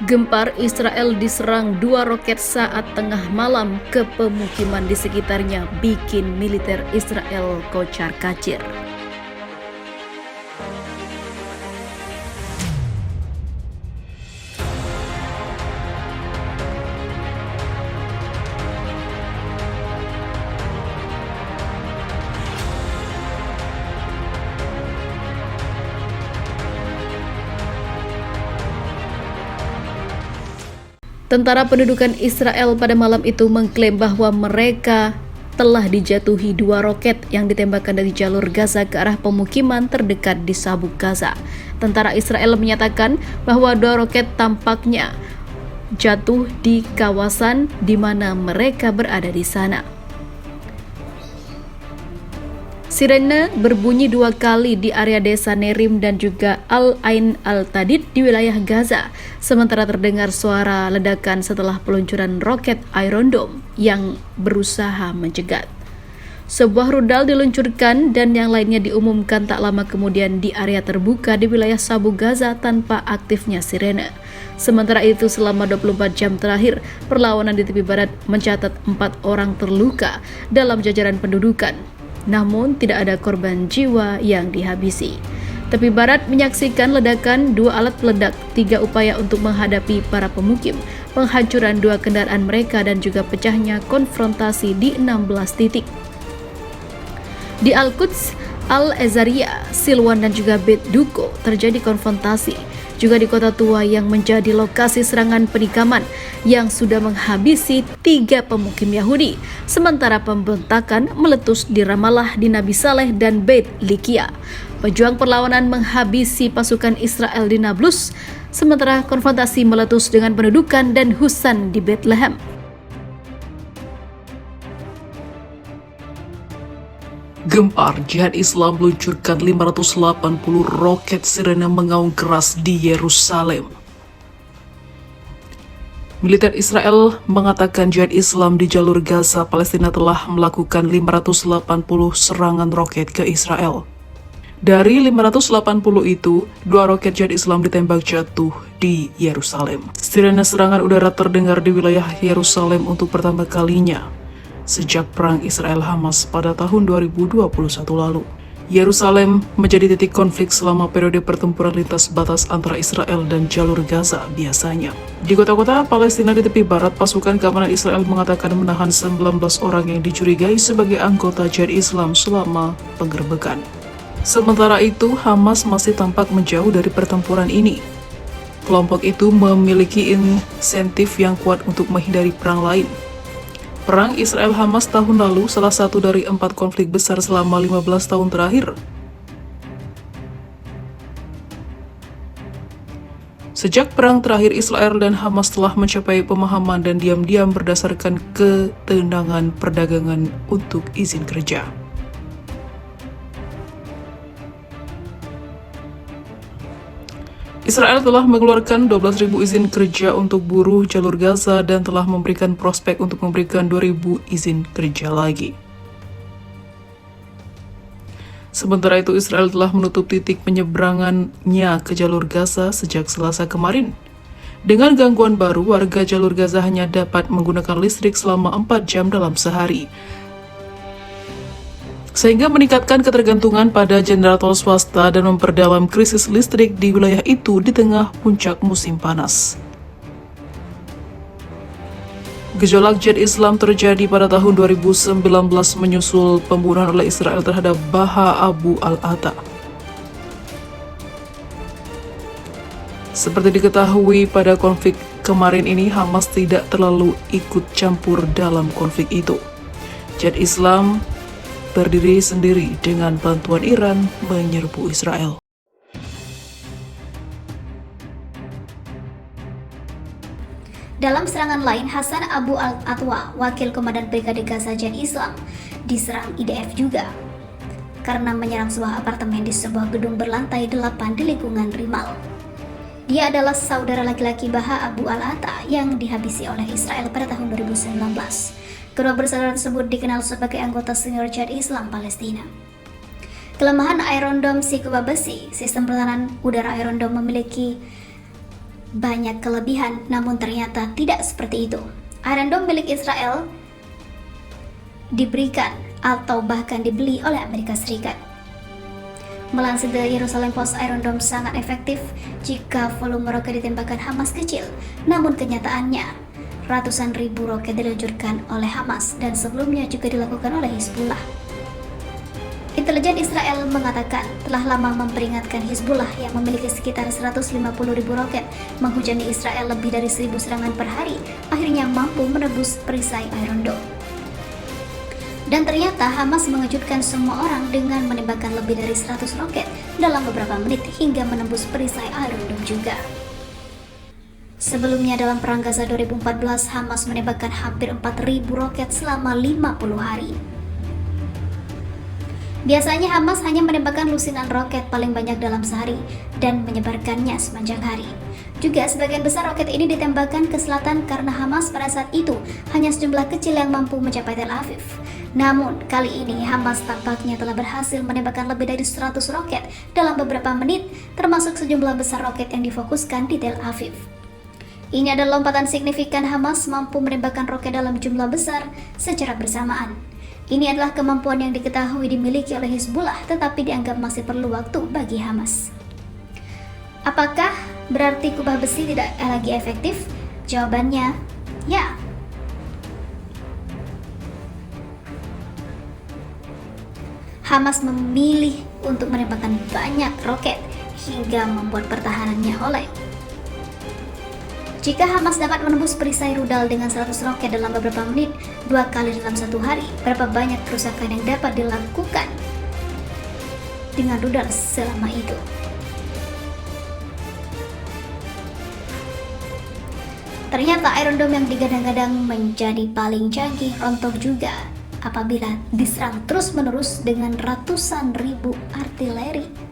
Gempar Israel diserang 2 roket saat tengah malam ke pemukiman di sekitarnya bikin militer Israel kocar-kacir. Tentara pendudukan Israel pada malam itu mengklaim bahwa mereka telah dijatuhi 2 roket yang ditembakkan dari jalur Gaza ke arah pemukiman terdekat di Sabuk Gaza. Tentara Israel menyatakan bahwa 2 roket tampaknya jatuh di kawasan di mana mereka berada di sana. Sirene berbunyi 2 kali di area desa Nerim dan juga Al-Ain Al-Tadid di wilayah Gaza, sementara terdengar suara ledakan setelah peluncuran roket Iron Dome yang berusaha mencegat. Sebuah rudal diluncurkan dan yang lainnya diumumkan tak lama kemudian di area terbuka di wilayah Sabuk Gaza tanpa aktifnya sirene. Sementara itu selama 24 jam terakhir, perlawanan di tepi barat mencatat 4 orang terluka dalam jajaran pendudukan. Namun tidak ada korban jiwa yang dihabisi. Tepi barat menyaksikan ledakan 2 alat peledak, 3 upaya untuk menghadapi para pemukim, penghancuran 2 kendaraan mereka dan juga pecahnya konfrontasi di 16 titik. Di Al-Quds, Al-Azariya, Silwan dan juga Bet Duko terjadi konfrontasi. Juga di kota tua yang menjadi lokasi serangan penikaman yang sudah menghabisi 3 pemukim Yahudi. Sementara pemberontakan meletus di Ramallah, di Nabi Saleh dan Beit Likia. Pejuang perlawanan menghabisi pasukan Israel di Nablus, sementara konfrontasi meletus dengan pendudukan dan Husan di Bethlehem. Gempar, Jihad Islam meluncurkan 580 roket sirene mengaung keras di Yerusalem. Militer Israel mengatakan Jihad Islam di jalur Gaza, Palestina telah melakukan 580 serangan roket ke Israel. Dari 580 itu, 2 roket Jihad Islam ditembak jatuh di Yerusalem. Sirene serangan udara terdengar di wilayah Yerusalem untuk pertama kalinya sejak perang Israel-Hamas pada tahun 2021 lalu. Yerusalem menjadi titik konflik selama periode pertempuran lintas batas antara Israel dan jalur Gaza biasanya. Di kota-kota Palestina di tepi barat, pasukan keamanan Israel mengatakan menahan 19 orang yang dicurigai sebagai anggota Jihad Islam selama penggerbekan. Sementara itu, Hamas masih tampak menjauh dari pertempuran ini. Kelompok itu memiliki insentif yang kuat untuk menghindari perang lain. Perang Israel-Hamas tahun lalu salah satu dari 4 konflik besar selama 15 tahun terakhir. Sejak perang terakhir, Israel dan Hamas telah mencapai pemahaman dan diam-diam berdasarkan ketenangan perdagangan untuk izin kerja. Israel telah mengeluarkan 12.000 izin kerja untuk buruh jalur Gaza dan telah memberikan prospek untuk memberikan 2.000 izin kerja lagi. Sementara itu, Israel telah menutup titik penyeberangannya ke jalur Gaza sejak Selasa kemarin. Dengan gangguan baru, warga jalur Gaza hanya dapat menggunakan listrik selama 4 jam dalam sehari, sehingga meningkatkan ketergantungan pada generator swasta dan memperdalam krisis listrik di wilayah itu di tengah puncak musim panas. Gejolak Jihad Islam terjadi pada tahun 2019 menyusul pembunuhan oleh Israel terhadap Baha Abu al-Atta. Seperti diketahui pada konflik kemarin ini, Hamas tidak terlalu ikut campur dalam konflik itu. Jihad Islam berdiri sendiri dengan bantuan Iran menyerbu Israel. Dalam serangan lain, Hasan Abu al-Atwa, wakil komandan Brigade Gaza Jihad Islam, diserang IDF juga karena menyerang sebuah apartemen di sebuah gedung berlantai 8 di lingkungan Rimal. Dia adalah saudara laki-laki Baha Abu al-Atta yang dihabisi oleh Israel pada tahun 2019. Kedua bersaudara tersebut dikenal sebagai anggota senior Jihad Islam Palestina. Kelemahan Iron Dome si kubah besi, sistem pertahanan udara Iron Dome memiliki banyak kelebihan, namun ternyata tidak seperti itu. Iron Dome milik Israel diberikan atau bahkan dibeli oleh Amerika Serikat. Melansir dari Jerusalem Post, Iron Dome sangat efektif jika volume roket ditembakkan Hamas kecil, namun kenyataannya ratusan ribu roket diluncurkan oleh Hamas dan sebelumnya juga dilakukan oleh Hizbullah. Intelijen Israel mengatakan telah lama memperingatkan Hizbullah yang memiliki sekitar 150.000 roket menghujani Israel lebih dari 1.000 serangan per hari, akhirnya mampu menembus perisai Iron Dome. Dan ternyata Hamas mengejutkan semua orang dengan menembakkan lebih dari 100 roket dalam beberapa menit hingga menembus perisai Iron Dome juga. Sebelumnya dalam Perang Gaza 2014, Hamas menembakkan hampir 4.000 roket selama 50 hari. Biasanya Hamas hanya menembakkan lusinan roket paling banyak dalam sehari dan menyebarkannya sepanjang hari. Juga sebagian besar roket ini ditembakkan ke selatan karena Hamas pada saat itu hanya sejumlah kecil yang mampu mencapai Tel Aviv. Namun, kali ini Hamas tampaknya telah berhasil menembakkan lebih dari 100 roket dalam beberapa menit, termasuk sejumlah besar roket yang difokuskan di Tel Aviv. Ini adalah lompatan signifikan Hamas mampu menembakkan roket dalam jumlah besar secara bersamaan. Ini adalah kemampuan yang diketahui dimiliki oleh Hizbullah, tetapi dianggap masih perlu waktu bagi Hamas. Apakah berarti kubah besi tidak lagi efektif? Jawabannya, ya. Hamas memilih untuk menembakkan banyak roket hingga membuat pertahanannya oleng. Jika Hamas dapat menembus perisai rudal dengan 100 roket dalam beberapa menit, 2 kali dalam satu hari, berapa banyak kerusakan yang dapat dilakukan dengan rudal selama itu? Ternyata Iron Dome yang digadang-gadang menjadi paling canggih rontok juga apabila diserang terus-menerus dengan ratusan ribu artileri.